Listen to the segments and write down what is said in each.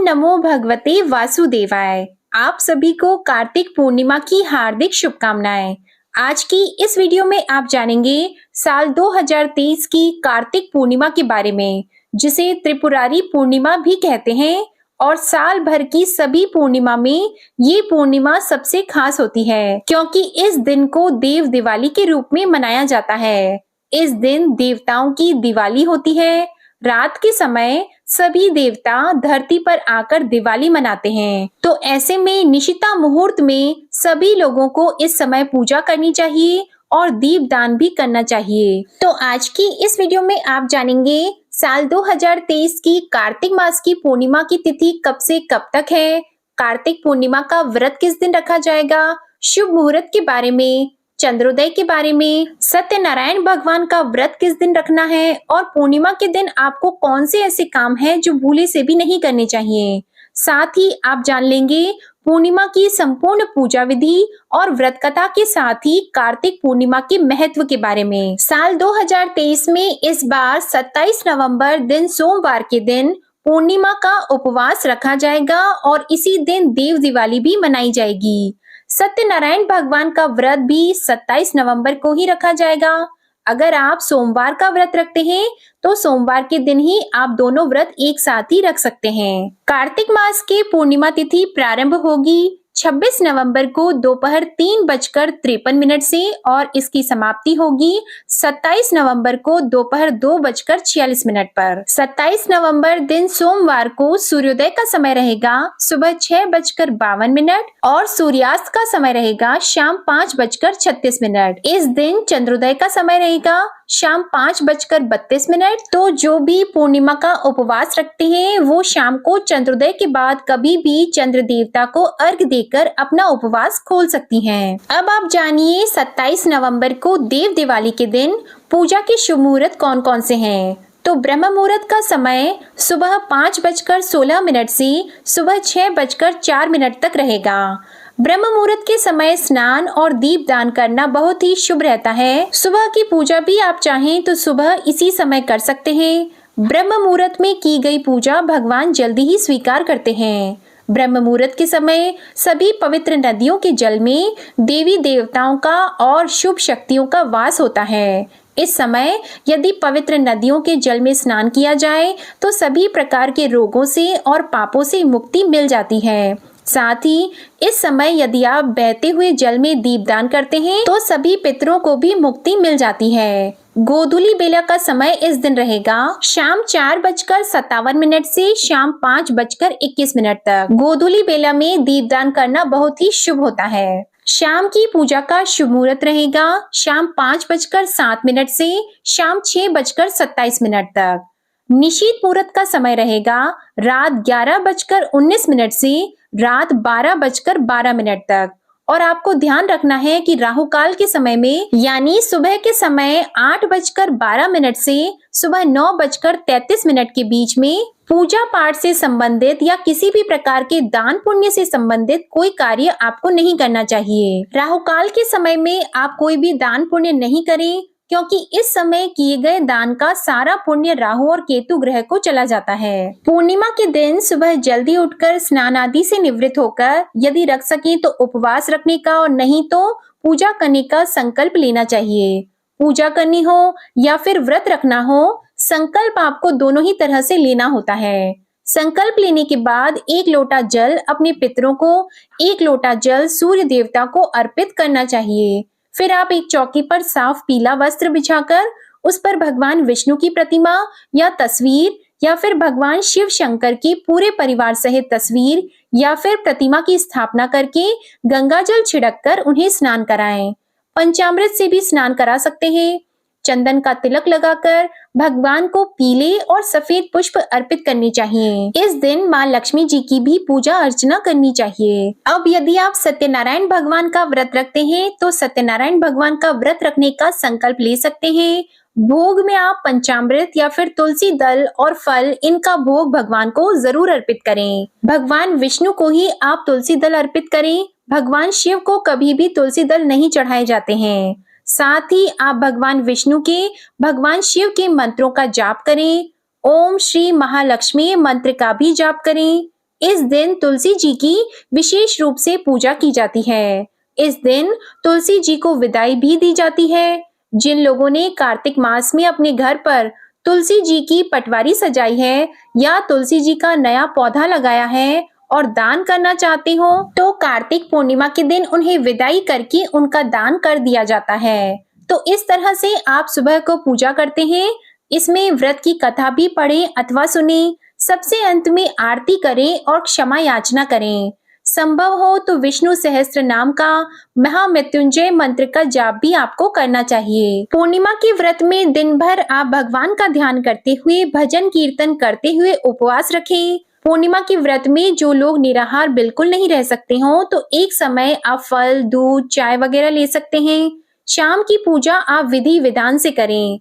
नमो भगवते वासुदेवाय। आप सभी को कार्तिक पूर्णिमा की हार्दिक शुभकामनाएं। आज की इस वीडियो में आप जानेंगे साल 2023 की कार्तिक पूर्णिमा के बारे में, जिसे त्रिपुरारी पूर्णिमा भी कहते हैं। और साल भर की सभी पूर्णिमा में ये पूर्णिमा सबसे खास होती है, क्योंकि इस दिन को देव दिवाली के रूप में मनाया जाता है। इस दिन देवताओं की दिवाली होती है। रात के समय सभी देवता धरती पर आकर दिवाली मनाते हैं। तो ऐसे में निशिता मुहूर्त में सभी लोगों को इस समय पूजा करनी चाहिए और दीप दान भी करना चाहिए। तो आज की इस वीडियो में आप जानेंगे साल 2023 की कार्तिक मास की पूर्णिमा की तिथि कब से कब तक है, कार्तिक पूर्णिमा का व्रत किस दिन रखा जाएगा, शुभ मुहूर्त के बारे में, चंद्रोदय के बारे में, सत्यनारायण भगवान का व्रत किस दिन रखना है और पूर्णिमा के दिन आपको कौन से ऐसे काम हैं जो भूले से भी नहीं करने चाहिए। साथ ही आप जान लेंगे पूर्णिमा की संपूर्ण पूजा विधि और व्रत कथा के साथ ही कार्तिक पूर्णिमा के महत्व के बारे में। साल 2023 में इस बार 27 नवंबर दिन सोमवार के दिन पूर्णिमा का उपवास रखा जाएगा और इसी दिन देव दिवाली भी मनाई जाएगी। सत्यनारायण भगवान का व्रत भी 27 नवंबर को ही रखा जाएगा। अगर आप सोमवार का व्रत रखते हैं तो सोमवार के दिन ही आप दोनों व्रत एक साथ ही रख सकते हैं। कार्तिक मास की पूर्णिमा तिथि प्रारंभ होगी 26 नवंबर को दोपहर 3:53 से और इसकी समाप्ति होगी 27 नवंबर को दोपहर 2:46 पर। 27 नवंबर दिन सोमवार को सूर्योदय का समय रहेगा सुबह 6:52 और सूर्यास्त का समय रहेगा शाम 5:36। इस दिन चंद्रोदय का समय रहेगा शाम 5:32। तो जो भी पूर्णिमा का उपवास रखते हैं वो शाम को चंद्रोदय के बाद कभी भी चंद्र देवता को अर्घ देकर अपना उपवास खोल सकती हैं। अब आप जानिए 27 नवंबर को देव दिवाली के दिन पूजा के शुभ मुहूर्त कौन कौन से हैं। तो ब्रह्म मुहूर्त का समय सुबह 5:16 से सुबह 6:04 तक रहेगा। ब्रह्म मुहूर्त के समय स्नान और दीप दान करना बहुत ही शुभ रहता है। सुबह की पूजा भी आप चाहें तो सुबह इसी समय कर सकते हैं। ब्रह्म मुहूर्त में की गई पूजा भगवान जल्दी ही स्वीकार करते हैं। ब्रह्म मुहूर्त के समय सभी पवित्र नदियों के जल में देवी देवताओं का और शुभ शक्तियों का वास होता है। इस समय यदि पवित्र नदियों के जल में स्नान किया जाए तो सभी प्रकार के रोगों से और पापों से मुक्ति मिल जाती है। साथ ही इस समय यदि आप बहते हुए जल में दीपदान करते हैं तो सभी पितरों को भी मुक्ति मिल जाती है। गोधूली बेला का समय इस दिन रहेगा शाम 4:57 से शाम 5:21 तक। गोधूली बेला में दीपदान करना बहुत ही शुभ होता है। शाम की पूजा का शुभ मुहूर्त रहेगा शाम 5:07 से शाम 6:27 तक। निशीत मुहूर्त का समय रहेगा रात 11:19 से रात 12:12 तक। और आपको ध्यान रखना है कि राहु काल के समय में यानी सुबह के समय 8:12 से सुबह 9:33 के बीच में पूजा पाठ से संबंधित या किसी भी प्रकार के दान पुण्य से संबंधित कोई कार्य आपको नहीं करना चाहिए। राहु काल के समय में आप कोई भी दान पुण्य नहीं करें, क्योंकि इस समय किए गए दान का सारा पुण्य राहु और केतु ग्रह को चला जाता है। पूर्णिमा के दिन सुबह जल्दी उठकर स्नान आदि से निवृत्त होकर यदि रख सके तो उपवास रखने का और नहीं तो पूजा करने का संकल्प लेना चाहिए। पूजा करनी हो या फिर व्रत रखना हो, संकल्प आपको दोनों ही तरह से लेना होता है। संकल्प लेने के बाद 1 लोटा जल अपने पितरों को, 1 लोटा जल सूर्य देवता को अर्पित करना चाहिए। फिर आप एक चौकी पर साफ पीला वस्त्र बिछाकर उस पर भगवान विष्णु की प्रतिमा या तस्वीर या फिर भगवान शिव शंकर की पूरे परिवार सहित तस्वीर या फिर प्रतिमा की स्थापना करके गंगा जल छिड़ककर उन्हें स्नान कराएं। पंचामृत से भी स्नान करा सकते हैं। चंदन का तिलक लगाकर भगवान को पीले और सफेद पुष्प अर्पित करने चाहिए। इस दिन माँ लक्ष्मी जी की भी पूजा अर्चना करनी चाहिए। अब यदि आप सत्यनारायण भगवान का व्रत रखते हैं तो सत्यनारायण भगवान का व्रत रखने का संकल्प ले सकते हैं। भोग में आप पंचामृत या फिर तुलसी दल और फल, इनका भोग भगवान को जरूर अर्पित करें। भगवान विष्णु को ही आप तुलसी दल अर्पित करें। भगवान शिव को कभी भी तुलसी दल नहीं चढ़ाए जाते हैं। साथ ही आप भगवान विष्णु के, भगवान शिव के मंत्रों का जाप करें। ओम श्री महालक्ष्मी मंत्र का भी जाप करें। इस दिन तुलसी जी की विशेष रूप से पूजा की जाती है। इस दिन तुलसी जी को विदाई भी दी जाती है। जिन लोगों ने कार्तिक मास में अपने घर पर तुलसी जी की पटवारी सजाई है या तुलसी जी का नया पौधा लगाया है और दान करना चाहते हो, तो कार्तिक पूर्णिमा के दिन उन्हें विदाई करके उनका दान कर दिया जाता है। तो इस तरह से आप सुबह को पूजा करते हैं। इसमें व्रत की कथा भी पढ़ें अथवा सुने। सबसे अंत में आरती करें और क्षमा याचना करें। संभव हो तो विष्णु सहस्त्र नाम का महामृत्युंजय मंत्र का जाप भी आपको करना चाहिए। पूर्णिमा के व्रत में दिन भर आप भगवान का ध्यान करते हुए भजन कीर्तन करते हुए उपवास रखें। पूर्णिमा के व्रत में जो लोग निराहार बिल्कुल नहीं रह सकते हो, तो एक समय आप फल, दूध, चाय वगैरह ले सकते हैं। शाम की पूजा आप विधि विधान से करें।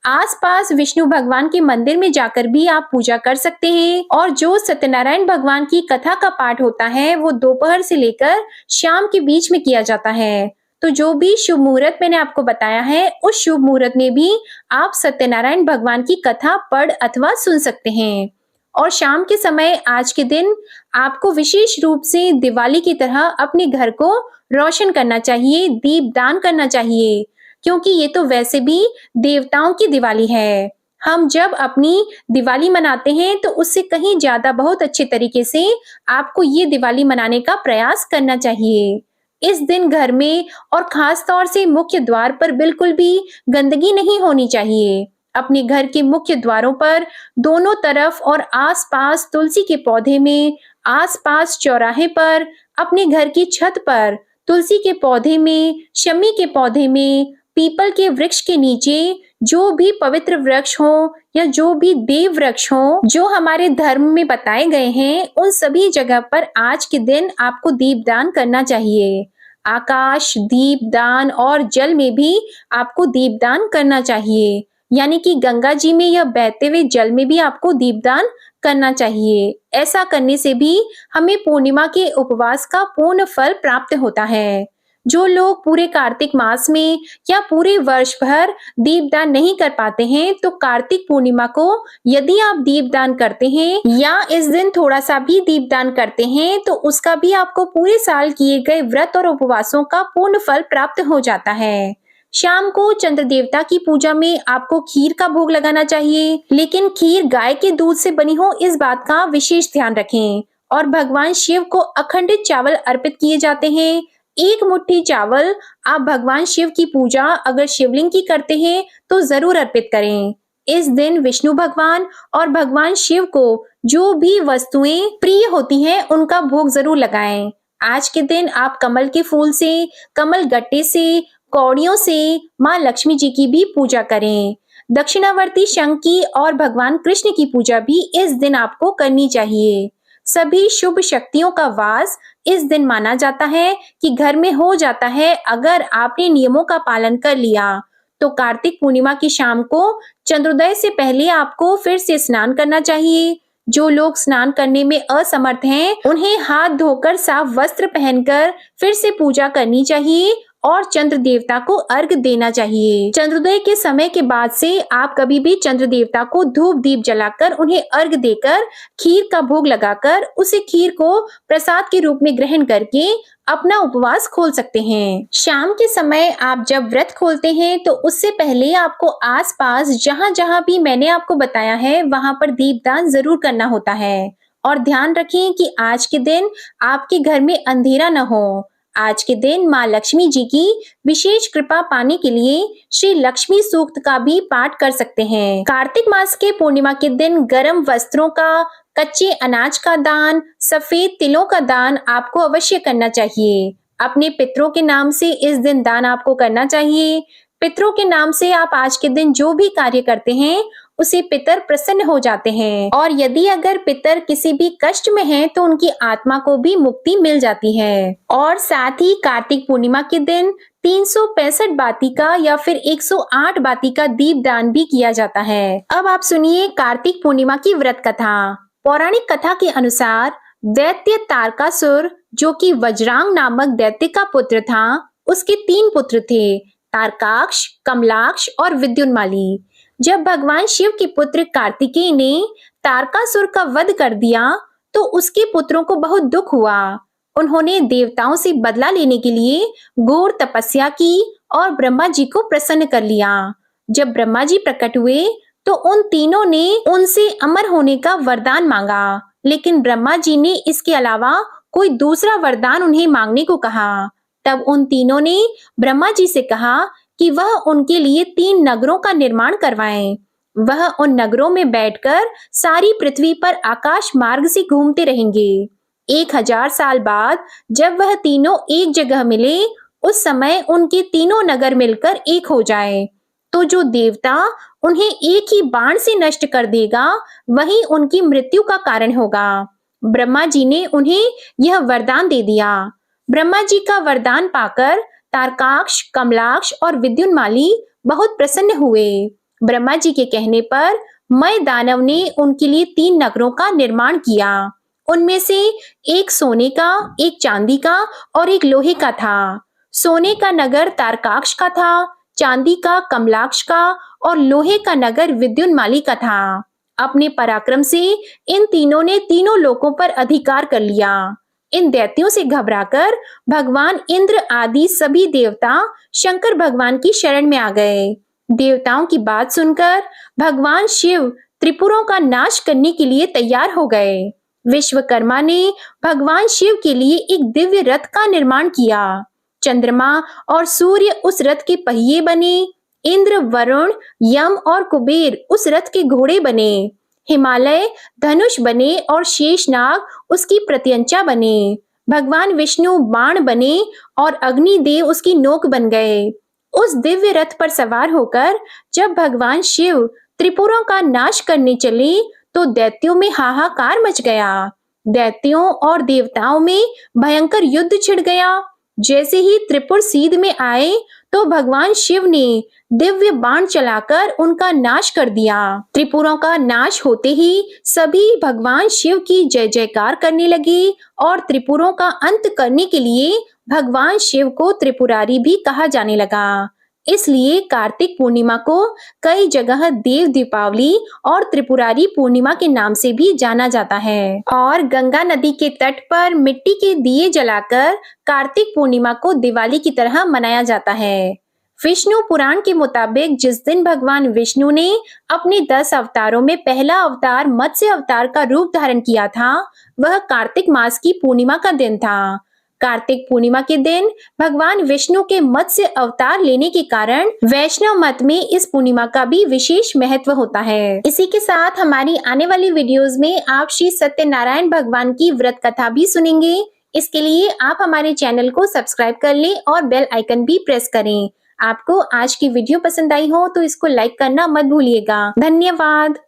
आसपास विष्णु भगवान के मंदिर में जाकर भी आप पूजा कर सकते हैं। और जो सत्यनारायण भगवान की कथा का पाठ होता है वो दोपहर से लेकर शाम के बीच में किया जाता है। तो जो भी शुभ मुहूर्त मैंने आपको बताया है, उस शुभ मुहूर्त में भी आप सत्यनारायण भगवान की कथा पढ़ अथवा सुन सकते हैं। और शाम के समय आज के दिन आपको विशेष रूप से दिवाली की तरह अपने घर को रोशन करना चाहिए, दीप दान करना चाहिए, क्योंकि ये तो वैसे भी देवताओं की दिवाली है। हम जब अपनी दिवाली मनाते हैं तो उससे कहीं ज्यादा बहुत अच्छे तरीके से आपको ये दिवाली मनाने का प्रयास करना चाहिए। इस दिन घर में और खास तौर से मुख्य द्वार पर बिल्कुल भी गंदगी नहीं होनी चाहिए। अपने घर के मुख्य द्वारों पर दोनों तरफ और आसपास तुलसी के पौधे में, आसपास चौराहे पर, अपने घर की छत पर तुलसी के पौधे में, शमी के पौधे में, पीपल के वृक्ष के नीचे जो भी पवित्र वृक्ष हो या जो भी देव वृक्ष हो जो हमारे धर्म में बताए गए हैं, उन सभी जगह पर आज के दिन आपको दीपदान करना चाहिए। आकाश दीप दान और जल में भी आपको दीपदान करना चाहिए, यानी कि गंगा जी में या बहते हुए जल में भी आपको दीपदान करना चाहिए। ऐसा करने से भी हमें पूर्णिमा के उपवास का पूर्ण फल प्राप्त होता है। जो लोग पूरे कार्तिक मास में या पूरे वर्ष भर दीपदान नहीं कर पाते हैं, तो कार्तिक पूर्णिमा को यदि आप दीपदान करते हैं या इस दिन थोड़ा सा भी दीपदान करते हैं, तो उसका भी आपको पूरे साल किए गए व्रत और उपवासों का पूर्ण फल प्राप्त हो जाता है। शाम को चंद्र देवता की पूजा में आपको खीर का भोग लगाना चाहिए, लेकिन खीर गाय के दूध से बनी हो, इस बात का विशेष ध्यान रखें। और भगवान शिव को अखंडित चावल अर्पित किए जाते हैं। एक मुट्ठी चावल आप भगवान शिव की पूजा अगर शिवलिंग की करते हैं तो जरूर अर्पित करें। इस दिन विष्णु भगवान और भगवान शिव को जो भी वस्तुएं प्रिय होती हैं उनका भोग जरूर लगाएं। आज के दिन आप कमल के फूल से, कमल गट्टे से, कौड़ियों से माँ लक्ष्मी जी की भी पूजा करें। दक्षिणावर्ती शंख की और भगवान कृष्ण की पूजा भी इस दिन आपको करनी चाहिए। सभी शुभ शक्तियों का वास इस दिन माना जाता है कि घर में हो जाता है अगर आपने नियमों का पालन कर लिया। तो कार्तिक पूर्णिमा की शाम को चंद्रोदय से पहले आपको फिर से स्नान करना चाहिए। जो लोग स्नान करने में असमर्थ हैं, उन्हें हाथ धोकर साफ वस्त्र पहनकर फिर से पूजा करनी चाहिए और चंद्र देवता को अर्घ देना चाहिए। चंद्रोदय के समय के बाद से आप कभी भी चंद्र देवता को धूप दीप जलाकर उन्हें अर्घ देकर खीर का भोग लगाकर उसे खीर को प्रसाद के रूप में ग्रहण करके अपना उपवास खोल सकते हैं। शाम के समय आप जब व्रत खोलते हैं तो उससे पहले आपको आसपास जहां जहां भी मैंने आपको बताया है वहां पर दीपदान जरूर करना होता है। और ध्यान रखें कि आज के दिन आपके घर में अंधेरा न हो। आज के दिन माँ लक्ष्मी जी की विशेष कृपा पाने के लिए श्री लक्ष्मी सूक्त का भी पाठ कर सकते हैं। कार्तिक मास के पूर्णिमा के दिन गर्म वस्त्रों का, कच्चे अनाज का दान, सफेद तिलों का दान आपको अवश्य करना चाहिए। अपने पितरों के नाम से इस दिन दान आपको करना चाहिए। पितरों के नाम से आप आज के दिन जो भी कार्य करते हैं उसे पितर प्रसन्न हो जाते हैं। और यदि अगर पितर किसी भी कष्ट में हैं तो उनकी आत्मा को भी मुक्ति मिल जाती है। और साथ ही कार्तिक पूर्णिमा के दिन 365 बाती का या फिर 108 बाती का दीप दान भी किया जाता है। अब आप सुनिए कार्तिक पूर्णिमा की व्रत कथा। पौराणिक कथा के अनुसार दैत्य तारकासुर, जो कि वज्रांग नामक दैत्य का पुत्र था, उसके 3 पुत्र थे, तारकाक्ष, कमलाक्ष और विद्युन्माली। जब भगवान शिव के पुत्र कार्तिकेय ने तारकासुर का वध कर दिया तो उसके पुत्रों को बहुत दुख हुआ। उन्होंने देवताओं से बदला लेने के लिए घोर तपस्या की और ब्रह्मा जी को प्रसन्न कर लिया। जब ब्रह्मा जी प्रकट हुए तो उन तीनों ने उनसे अमर होने का वरदान मांगा, लेकिन ब्रह्मा जी ने इसके अलावा कोई दूसरा वरदान उन्हें मांगने को कहा। तब उन तीनों ने ब्रह्मा जी से कहा कि वह उनके लिए 3 नगरों का निर्माण करवाएं। वह उन नगरों में बैठकर सारी पृथ्वी पर आकाश मार्ग से घूमते रहेंगे। 1000 साल बाद जब वह तीनों एक जगह मिले, उस समय उनके तीनों नगर मिलकर एक हो जाए, तो जो देवता उन्हें एक ही बाण से नष्ट कर देगा, वही उनकी मृत्यु का कारण होगा। ब्रह्मा जी ने उन्हें यह वरदान दे दिया। ब्रह्मा जी का वरदान पाकर तारकाक्ष, कमलाक्ष और विद्युन्माली बहुत प्रसन्न हुए। ब्रह्मा जी के कहने पर मय दानव ने उनके लिए 3 नगरों का निर्माण किया। उनमें से एक सोने का, एक चांदी का और एक लोहे का था। सोने का नगर तारकाक्ष का था, चांदी का कमलाक्ष का और लोहे का नगर विद्युन्माली का था। अपने पराक्रम से इन तीनों ने तीनों लोकों पर अधिकार कर लिया। इन दैत्यों से घबराकर भगवान इंद्र आदि सभी देवता शंकर भगवान की शरण में आ गए। देवताओं की बात सुनकर भगवान शिव त्रिपुरों का नाश करने के लिए तैयार हो गए। विश्वकर्मा ने भगवान शिव के लिए एक दिव्य रथ का निर्माण किया। चंद्रमा और सूर्य उस रथ के पहिए बने। इंद्र, वरुण, यम और कुबेर उस रथ के घोड़े बने। हिमालय धनुष बने और शेषनाग उसकी प्रत्यंचा बने। भगवान विष्णु बाण बने और अग्निदेव उसकी नोक बन गए। उस दिव्य रथ पर सवार होकर जब भगवान शिव त्रिपुरों का नाश करने चले तो दैत्यों में हाहाकार मच गया। दैत्यों और देवताओं में भयंकर युद्ध छिड़ गया। जैसे ही त्रिपुर सीध में आए तो भगवान शिव ने दिव्य बाण चलाकर उनका नाश कर दिया। त्रिपुरों का नाश होते ही सभी भगवान शिव की जय जयकार करने लगे और त्रिपुरों का अंत करने के लिए भगवान शिव को त्रिपुरारी भी कहा जाने लगा। इसलिए कार्तिक पूर्णिमा को कई जगह देव दीपावली और त्रिपुरारी पूर्णिमा के नाम से भी जाना जाता है। और गंगा नदी के तट पर मिट्टी के दिए जलाकर कार्तिक पूर्णिमा को दिवाली की तरह मनाया जाता है। विष्णु पुराण के मुताबिक जिस दिन भगवान विष्णु ने अपने 10 अवतारों में पहला अवतार मत्स्य अवतार का रूप धारण किया था, वह कार्तिक मास की पूर्णिमा का दिन था। कार्तिक पूर्णिमा के दिन भगवान विष्णु के मत्स्य अवतार लेने के कारण वैष्णव मत में इस पूर्णिमा का भी विशेष महत्व होता है। इसी के साथ हमारी आने वाली वीडियोस में आप श्री सत्यनारायण भगवान की व्रत कथा भी सुनेंगे। इसके लिए आप हमारे चैनल को सब्सक्राइब कर लें और बेल आइकन भी प्रेस करें। आपको आज की वीडियो पसंद आई हो तो इसको लाइक करना मत भूलिएगा। धन्यवाद।